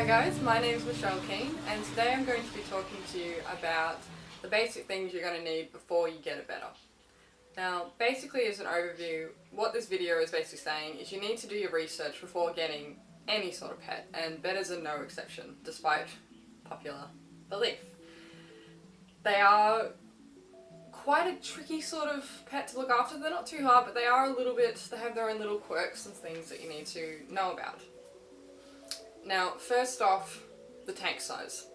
Hi guys, my name is Michelle Keane and today I'm going to be talking to you about the basic things you're going to need before you get a betta. Now basically, as an overview, what this video is basically saying is you need to do your research before getting any sort of pet, and bettas are no exception despite popular belief. They are quite a tricky sort of pet to look after. They're not too hard, but they are a little bit, they have their own little quirks and things that you need to know about. Now, first off, the tank size.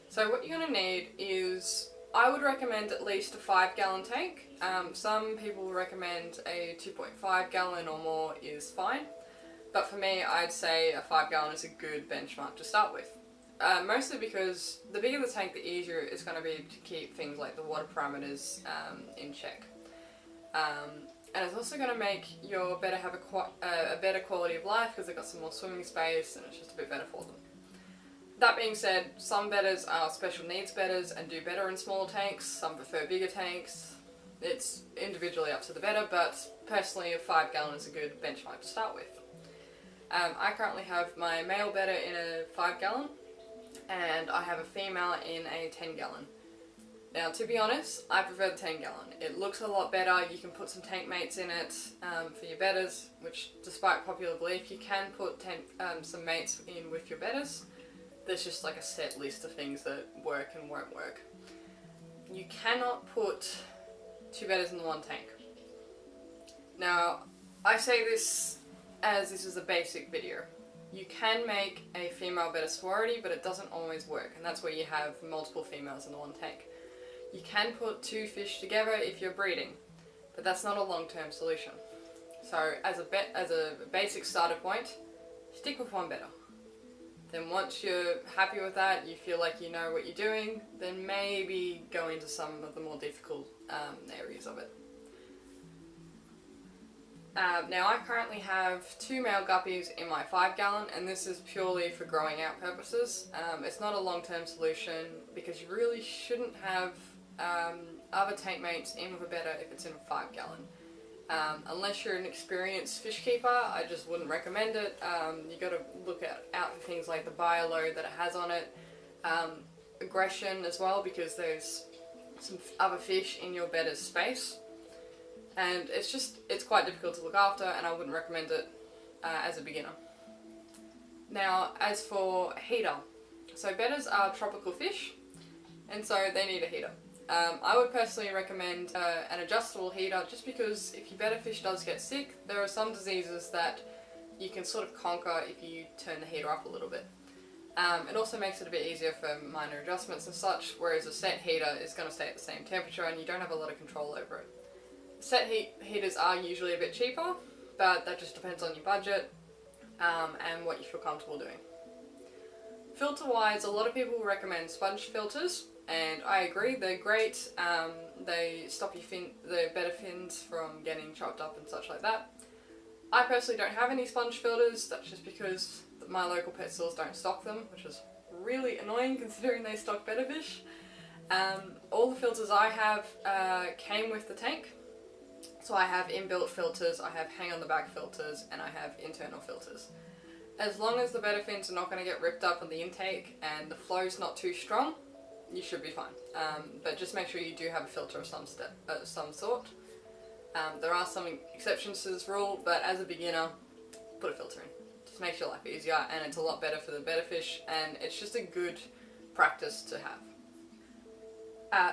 So what you're going to need is, I would recommend at least a 5-gallon tank. Some people recommend a 2.5 gallon or more is fine, but for me I'd say a 5-gallon is a good benchmark to start with. Mostly because the bigger the tank, the easier it's going to be to keep things like the water parameters in check. And it's also going to make your betta have a better quality of life because they've got some more swimming space and it's just a bit better for them. That being said, some bettas are special needs bettas and do better in smaller tanks, some prefer bigger tanks. It's individually up to the betta, but personally a 5-gallon is a good benchmark to start with. I currently have my male betta in a 5-gallon and I have a female in a 10-gallon. Now, to be honest, I prefer the 10-gallon. It looks a lot better. You can put some tank mates in it for your bettas, which, despite popular belief, you can put some mates in with your bettas. There's just like a set list of things that work and won't work. You cannot put 2 bettas in the one tank. Now, I say this as this is a basic video. You can make a female betta sorority, but it doesn't always work, and that's where you have multiple females in the one tank. You can put 2 fish together if you're breeding, but that's not a long-term solution. So as a basic starter point, stick with 1 betta. Then once you're happy with that, you feel like you know what you're doing, then maybe go into some of the more difficult areas of it. Now I currently have 2 male guppies in my 5-gallon, and this is purely for growing out purposes. It's not a long-term solution because you really shouldn't have other tank mates in with a betta if it's in a 5-gallon. Unless you're an experienced fish keeper, I just wouldn't recommend it. You got to look out for things like the bioload that it has on it, aggression as well, because there's some other fish in your betta's space. And it's quite difficult to look after, and I wouldn't recommend it as a beginner. Now, as for heater, so bettas are tropical fish, and so they need a heater. I would personally recommend an adjustable heater, just because if your betta fish does get sick, there are some diseases that you can sort of conquer if you turn the heater up a little bit. It also makes it a bit easier for minor adjustments and such, whereas a set heater is going to stay at the same temperature and you don't have a lot of control over it. Set heaters are usually a bit cheaper, but that just depends on your budget and what you feel comfortable doing. Filter wise, a lot of people recommend sponge filters, and I agree, they're great. They stop the betta fins from getting chopped up and such like that. I personally don't have any sponge filters. That's just because my local pet stores don't stock them, which is really annoying considering they stock betta fish. All the filters I have came with the tank. So I have inbuilt filters, I have hang on the back filters, and I have internal filters. As long as the betta fins are not going to get ripped up on the intake and the flow's not too strong, you should be fine. But just make sure you do have a filter of some sort. There are some exceptions to this rule, but as a beginner, put a filter in. Just makes your life easier, and it's a lot better for the betta fish, and it's just a good practice to have.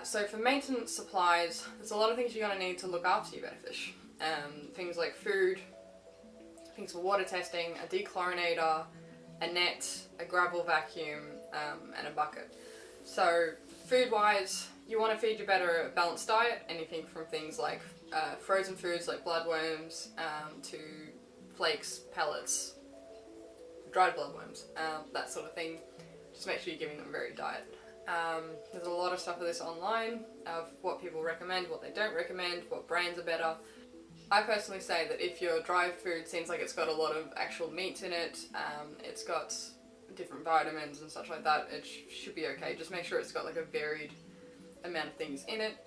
So for maintenance supplies, there's a lot of things you're going to need to look after your betta fish. Things like food, things for water testing, a dechlorinator, a net, a gravel vacuum, and a bucket. So food wise, you want to feed your betta a balanced diet, anything from things like frozen foods like bloodworms to flakes, pellets, dried bloodworms, that sort of thing. Just make sure you're giving them a varied diet. There's a lot of stuff for this online of what people recommend, what they don't recommend, what brands are better. I personally say that if your dry food seems like it's got a lot of actual meat in it, it's got different vitamins and such like that, it should be okay. Just make sure it's got like a varied amount of things in it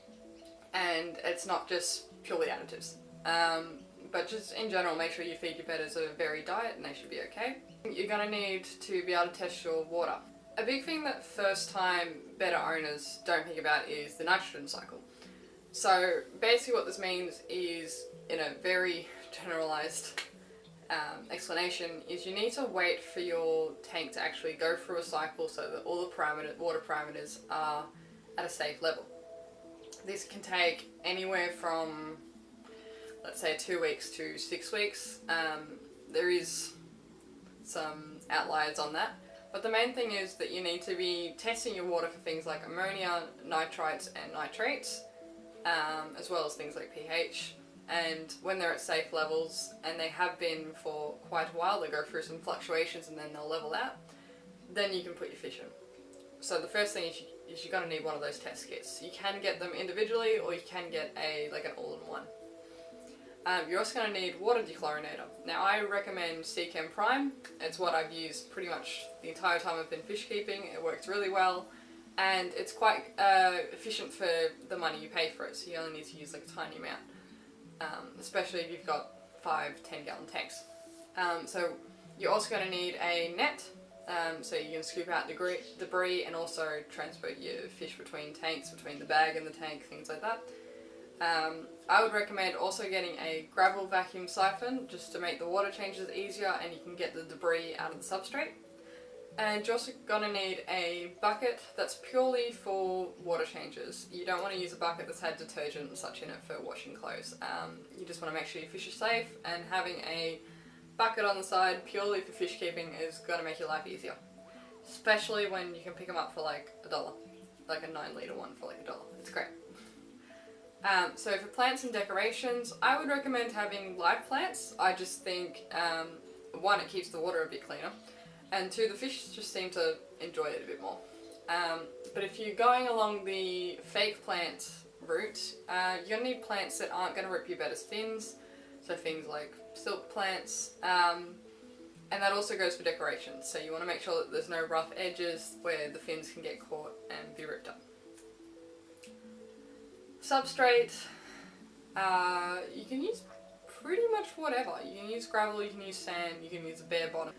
and it's not just purely additives. but just in general, make sure you feed your bedders a varied diet and they should be okay. You're going to need to be able to test your water. A big thing that first time bedder owners don't think about is the nitrogen cycle. So basically what this means is, in a very generalized explanation, is you need to wait for your tank to actually go through a cycle so that all the water parameters are at a safe level. This can take anywhere from, let's say, 2 weeks to 6 weeks. There is some outliers on that, but the main thing is that you need to be testing your water for things like ammonia, nitrites and nitrates, as well as things like pH. And when they're at safe levels, and they have been for quite a while, they go through some fluctuations and then they'll level out, then you can put your fish in. So the first thing is you're going to need one of those test kits. You can get them individually, or you can get an all-in-one. You're also going to need water dechlorinator. Now I recommend Seachem Prime. It's what I've used pretty much the entire time I've been fish keeping. It works really well, and it's quite efficient for the money you pay for it, so you only need to use like a tiny amount. Especially if you've got 5-10 gallon tanks. So you're also going to need a net, so you can scoop out debris and also transport your fish between tanks, between the bag and the tank, things like that. I would recommend also getting a gravel vacuum siphon just to make the water changes easier and you can get the debris out of the substrate. And you're also going to need a bucket that's purely for water changes. You don't want to use a bucket that's had detergent and such in it for washing clothes. You just want to make sure your fish are safe, and having a bucket on the side purely for fish keeping is going to make your life easier. Especially when you can pick them up for like $1, like a 9-litre one for like $1. It's great. So for plants and decorations, I would recommend having live plants. I just think, one, it keeps the water a bit cleaner, and 2, the fish just seem to enjoy it a bit more. But if you're going along the fake plant route, you're going to need plants that aren't going to rip your bedder's fins, so things like silk plants, and that also goes for decorations, so you want to make sure that there's no rough edges where the fins can get caught and be ripped up. Substrate, you can use pretty much whatever. You can use gravel, you can use sand, you can use a bare bottom.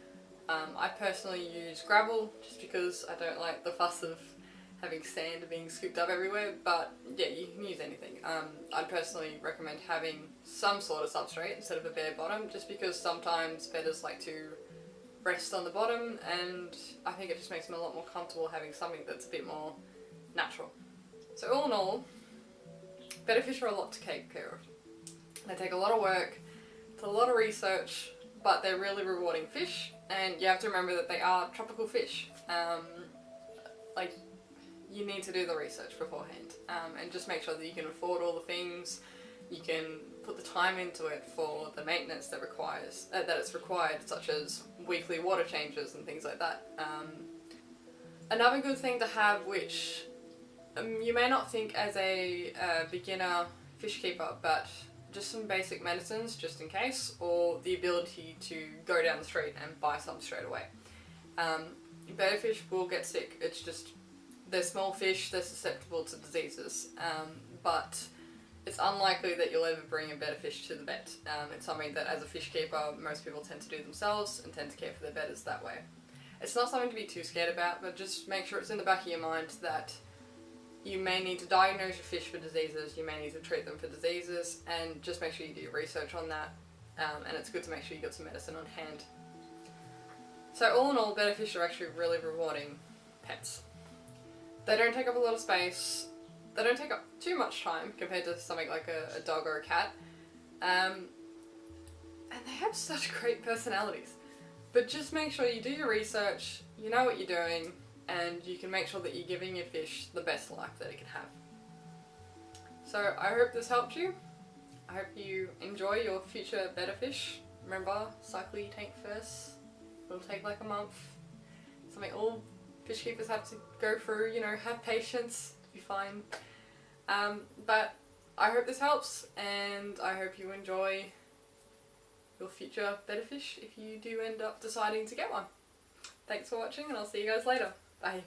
I personally use gravel just because I don't like the fuss of having sand being scooped up everywhere, but yeah, you can use anything. I'd personally recommend having some sort of substrate instead of a bare bottom, just because sometimes bedders like to rest on the bottom, and I think it just makes them a lot more comfortable having something that's a bit more natural. So all in all, bedder fish are a lot to take care of. They take a lot of work, it's a lot of research, but they're really rewarding fish, and you have to remember that they are tropical fish. You need to do the research beforehand, and just make sure that you can afford all the things, you can put the time into it for the maintenance that it's required, such as weekly water changes and things like that. Another good thing to have, which you may not think as a beginner fish keeper, but just some basic medicines just in case, or the ability to go down the street and buy some straight away. Bedder fish will get sick. It's just, they're small fish, they're susceptible to diseases, but it's unlikely that you'll ever bring a bedder fish to the vet. It's something that as a fish keeper most people tend to do themselves and tend to care for their bedders that way. It's not something to be too scared about, but just make sure it's in the back of your mind that you may need to diagnose your fish for diseases, you may need to treat them for diseases, and just make sure you do your research on that, and it's good to make sure you got some medicine on hand. So all in all, bedder fish are actually really rewarding pets. They don't take up a lot of space, they don't take up too much time compared to something like a dog or a cat, and they have such great personalities. But just make sure you do your research, you know what you're doing, and you can make sure that you're giving your fish the best life that it can have. So I hope this helped you. I hope you enjoy your future bedder fish. Remember, cycle your tank first. It'll take like a month. Something all fish keepers have to go through, you know, have patience, you'll be fine. But I hope this helps, and I hope you enjoy your future bedder fish if you do end up deciding to get one. Thanks for watching, and I'll see you guys later. Bye.